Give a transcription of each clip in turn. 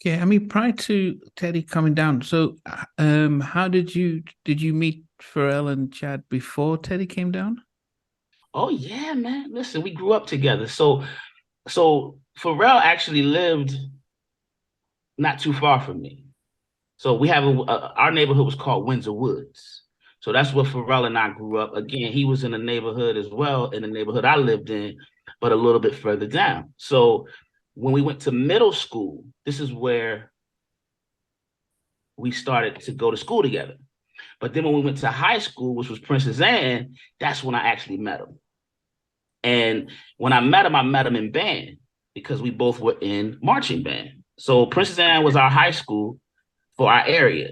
Okay, I mean, prior to Teddy coming down, so how did you meet Pharrell and Chad before Teddy came down? Oh yeah, man. Listen, we grew up together. So Pharrell actually lived not too far from me. So we have our neighborhood was called Windsor Woods. So that's where Pharrell and I grew up. Again, he was in the neighborhood as well, in the neighborhood I lived in, but a little bit further down. So when we went to middle school, this is where we started to go to school together. But then when we went to high school, which was Princess Anne, that's when I actually met him. And when I met him in band because we both were in marching band. So Princess Anne was our high school for our area.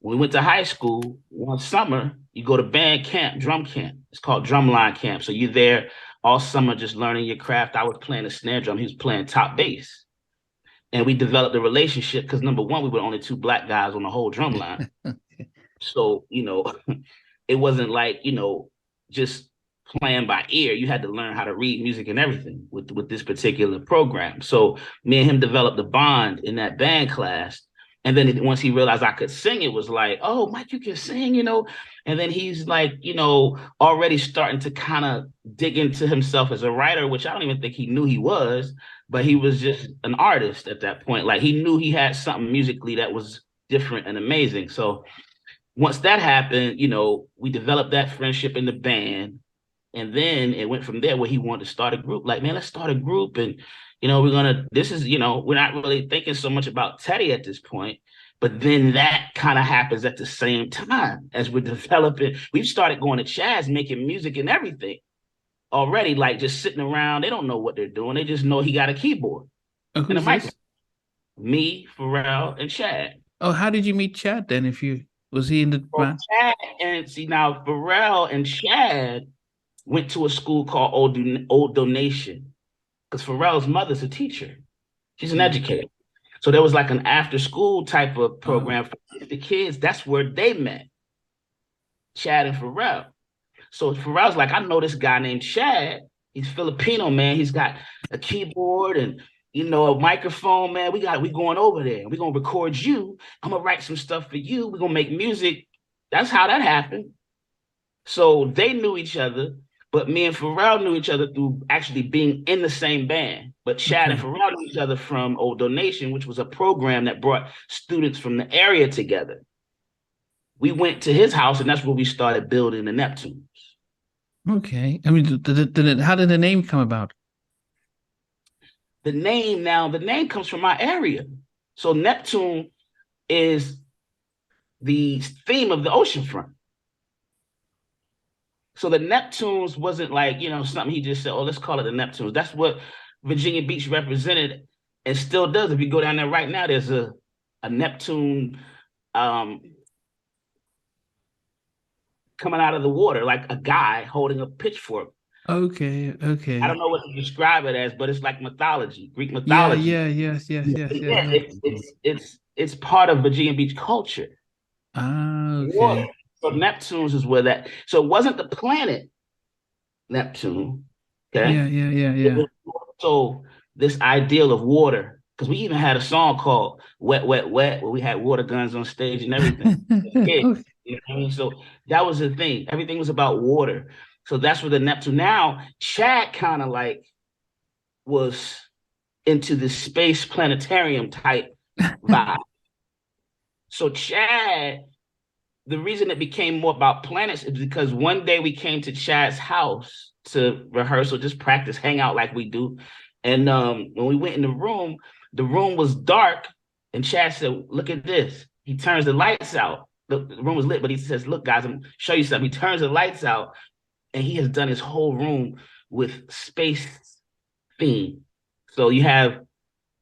When we went to high school, one summer, you go to band camp, drum camp. It's called drumline camp. So you're there all summer just learning your craft. I was playing the snare drum. He was playing top bass. And we developed a relationship because number one, we were only two black guys on the whole drum line. So, it wasn't like, just playing by ear. You had to learn how to read music and everything with this particular program. So me and him developed a bond in that band class. And then once he realized I could sing, it was like, oh, Mike, you can sing. And then he's like, already starting to kind of dig into himself as a writer, which I don't even think he knew he was, but he was just an artist at that point. Like he knew he had something musically that was different and amazing. So once that happened, we developed that friendship in the band. And then it went from there where he wanted to start a group. Like, man, let's start a group. And, we're not really thinking so much about Teddy at this point. But then that kind of happens at the same time as we're developing. We've started going to Chaz, making music and everything already, like just sitting around. They don't know what they're doing. They just know he got a keyboard Oh, and a who's microphone. this? Me, Pharrell, and Chad. Oh, how did you meet Chad then? If you was he in the So band? Chad and see now Pharrell and Chad went to a school called Old Donation because Pharrell's mother's a teacher. She's an Okay. educator. So there was like an after school type of Oh, program for the kids. That's where they met, Chad and Pharrell. So Pharrell's like, I know this guy named Chad. He's Filipino, man. He's got a keyboard and a microphone, man. We going over there. We're gonna record you. I'm gonna write some stuff for you. We're gonna make music. That's how that happened. So they knew each other, but me and Pharrell knew each other through actually being in the same band. But Chad and okay. Pharrell knew each other from Old Donation, which was a program that brought students from the area together. We went to his house, and that's where we started building the Neptunes. Okay. I mean, how did the name come about? The name comes from my area. So Neptune is the theme of the oceanfront. So the Neptunes wasn't like, something he just said, oh, let's call it the Neptunes. That's what Virginia Beach represented and still does. If you go down there right now, there's a Neptune um, coming out of the water, like a guy holding a pitchfork. Okay. I Okay. don't know what to describe it as, but it's like mythology, Greek Yeah. mythology. Yeah. Yes. Yes. Yeah, Yes. Yes. Yes. it's part of Virginia Beach culture. Ah. Water. Okay. So Neptunes is where that. So it wasn't the planet Neptune. Yeah. Okay, Yeah. Yeah. it Yeah. was also this ideal of water because we even had a song called "Wet, Wet, Wet" where we had water guns on stage and everything. Yeah, Okay. you know what I mean. So that was the thing. Everything was about water. So that's where the Neptune. Now Chad kind of like was into the space planetarium type vibe. So Chad, the reason it became more about planets is because one day we came to Chad's house to rehearse or just practice, hang out like we do. And when we went in the room was dark. And Chad said, look at this. He turns the lights out. The room was lit, but he says, look, guys, I'm gonna show you something. He turns the lights out and he has done his whole room with space theme. So you have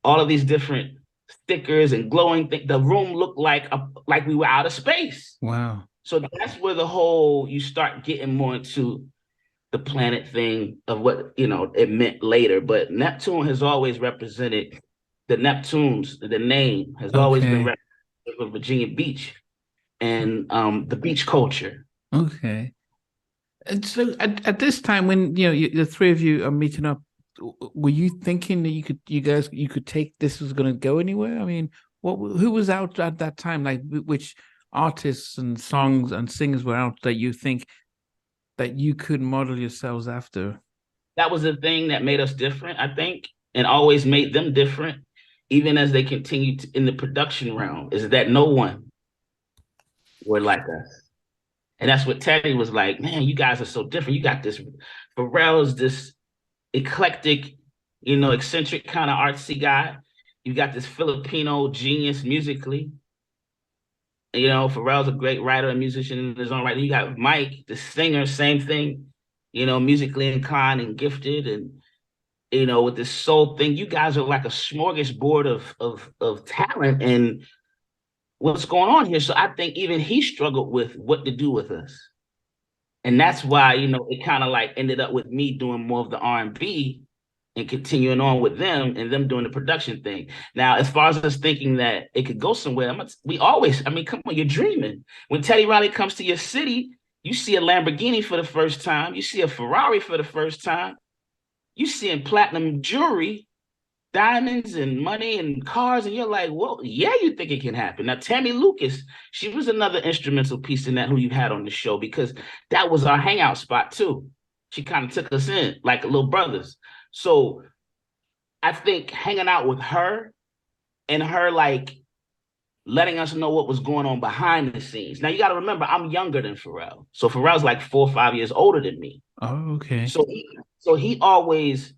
all of these different stickers and glowing things. The room looked like we were out of space. Wow. So that's where the whole you start getting more into the planet thing of what it meant later. But Neptune has always represented the Neptunes. The name has always been Okay. represented with Virginia Beach and the beach culture. Okay. And so at this time when the three of you are meeting up, were you thinking that you could take this was going to go anywhere? I mean, who was out at that time? Like which artists and songs and singers were out that you think that you could model yourselves after? That was the thing that made us different, I think, and always made them different, even as they continued in the production realm, is that no one were like us. And that's what Teddy was like, man, you guys are so different. You got this, Pharrell's this eclectic, eccentric kind of artsy guy. You got this Filipino genius musically. Pharrell's a great writer and musician in his own right. You got Mike, the singer, same thing, musically inclined and gifted, and with this soul thing. You guys are like a smorgasbord of talent and what's going on here. So I think even he struggled with what to do with us. And that's why, it kind of like ended up with me doing more of the R&B and continuing on with them and them doing the production thing. Now, as far as us thinking that it could go somewhere, come on, you're dreaming. When Teddy Riley comes to your city, you see a Lamborghini for the first time. You see a Ferrari for the first time. You seeing platinum jewelry, diamonds and money and cars, and you're like, well, yeah, you think it can happen. Now, Tammy Lucas, she was another instrumental piece in that who you had on the show, because that was our hangout spot too. She kind of took us in like little brothers. So I think hanging out with her and her like letting us know what was going on behind the scenes. Now you got to remember, I'm younger than Pharrell. So Pharrell's like 4 or 5 years older than me. Oh, okay. So he always,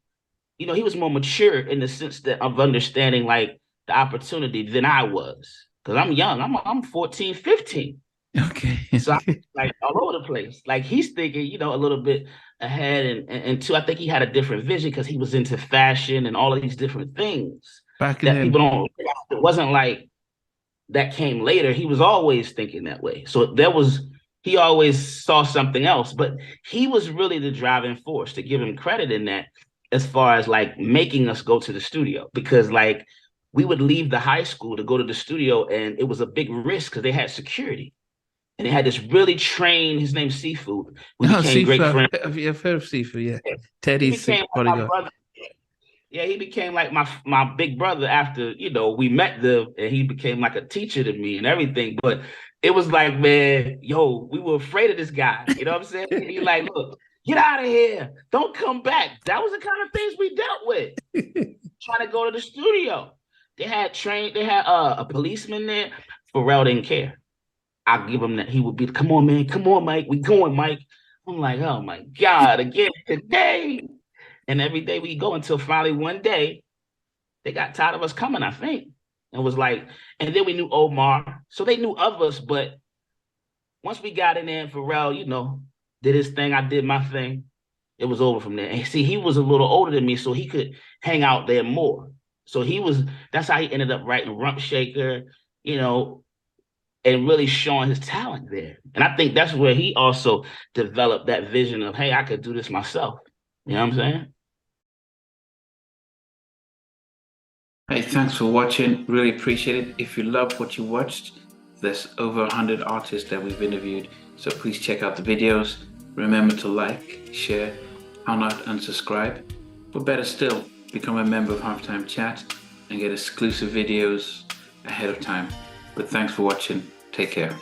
he was more mature in the sense that of understanding like the opportunity than I was. Because I'm young. I'm 14, 15. Okay. So I'm like all over the place. Like he's thinking, a little bit ahead, and two, I think he had a different vision because he was into fashion and all of these different things Back that then, people don't. It wasn't like that came later. He was always thinking that way. So he always saw something else, but he was really the driving force, to give him credit in that, as far as like making us go to the studio, because like we would leave the high school to go to the studio and it was a big risk because they had security. And they had this really trained, his name's Seafood. We became great friends. I've heard of Seafood, yeah. Teddy's bodyguard. Yeah, he became like my big brother after, we met them, and he became like a teacher to me and everything. But it was like, man, we were afraid of this guy. You know what I'm saying? And he's like, look, get out of here. Don't come back. That was the kind of things we dealt with. Trying to go to the studio. They had a policeman there. Pharrell didn't care. I'll give him that. He would be, come on, man. Come on, Mike. We going, Mike. I'm like, oh my God, again today. And every day we go until finally one day they got tired of us coming, I think. And was like, and then we knew Omar. So they knew of us, but once we got in there and Pharrell, did his thing, I did my thing, it was over from there. And see, he was a little older than me, so he could hang out there more. So that's how he ended up writing Rump Shaker, and really showing his talent there. And I think that's where he also developed that vision of, hey, I could do this myself. You know what I'm saying? Hey, thanks for watching. Really appreciate it. If you love what you watched, there's over 100 artists that we've interviewed. So please check out the videos. Remember to like, share, and unsubscribe. But better still, become a member of Halftime Chat and get exclusive videos ahead of time. But thanks for watching. Take care.